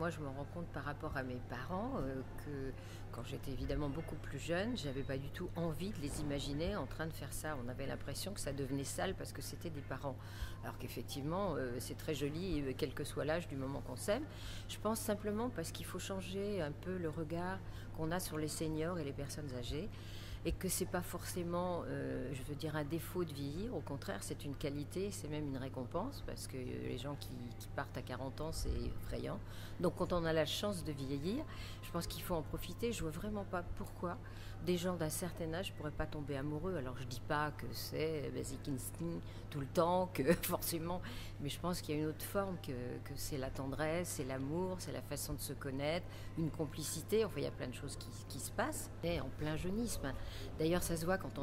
moi je me rends compte par rapport à mes parents que quand j'étais évidemment beaucoup plus jeune, j'avais pas du tout envie de les imaginer en train de faire ça. On avait l'impression que ça devenait sale parce que c'était des parents. Alors qu'effectivement, c'est très joli, quel que soit l'âge du moment qu'on s'aime. Je pense simplement parce qu'il faut changer un peu le regard qu'on a sur les seniors et les personnes âgées et que c'est pas forcément, je veux dire, un défaut de vieillir. Au contraire, c'est une qualité, c'est même une récompense parce que les gens qui partent à 40 ans, c'est effrayant. Donc quand on a la chance de vieillir, je pense qu'il faut en profiter. Je vois vraiment pas pourquoi des gens d'un certain âge pourraient pas tomber amoureux. Alors je dis pas que c'est basic instinct tout le temps, que forcément, mais je pense qu'il y a une autre forme, que c'est la tendresse, c'est l'amour, c'est la façon de se connaître, une complicité. Enfin, il y a plein de choses qui se passent. Et en plein jeunisme. D'ailleurs, ça se voit quand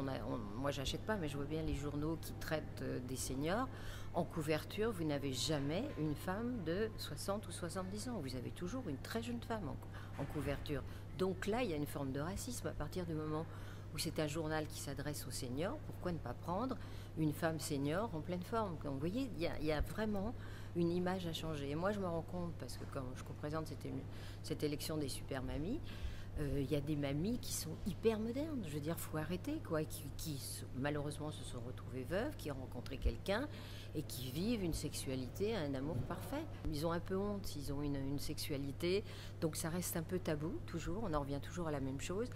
moi, j'achète pas, mais je vois bien les journaux qui traitent des seniors. En couverture, vous n'avez jamais une femme de 60 ou 70 ans. Vous avez toujours une très jeune femme en couverture. Donc là, il y a une forme de racisme. À partir du moment où c'est un journal qui s'adresse aux seniors, pourquoi ne pas prendre une femme senior en pleine forme? Donc, vous voyez, il y a vraiment une image à changer. Et moi, je me rends compte, parce que quand je représente cette élection des super mamies, y a des mamies qui sont hyper modernes. Je veux dire, faut arrêter, quoi. Malheureusement se sont retrouvées veuves, qui ont rencontré quelqu'un et qui vivent une sexualité, un amour parfait. Ils ont un peu honte, ils ont une sexualité, donc ça reste un peu tabou, toujours. On en revient toujours à la même chose.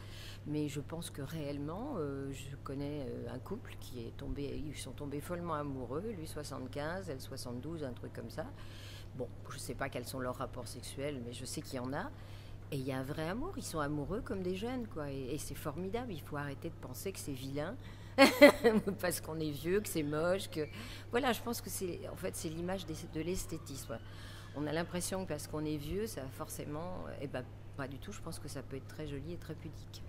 Mais je pense que réellement, je connais un couple qui est tombé, ils sont tombés follement amoureux, lui 75, elle 72, un truc comme ça. Bon, je ne sais pas quels sont leurs rapports sexuels, mais je sais qu'il y en a. Et il y a un vrai amour, ils sont amoureux comme des jeunes, quoi. Et c'est formidable, il faut arrêter de penser que c'est vilain, parce qu'on est vieux, que c'est moche, que... Voilà, je pense que en fait, c'est l'image de l'esthétisme. On a l'impression que parce qu'on est vieux, ça va forcément... Eh ben, pas du tout, je pense que ça peut être très joli et très pudique.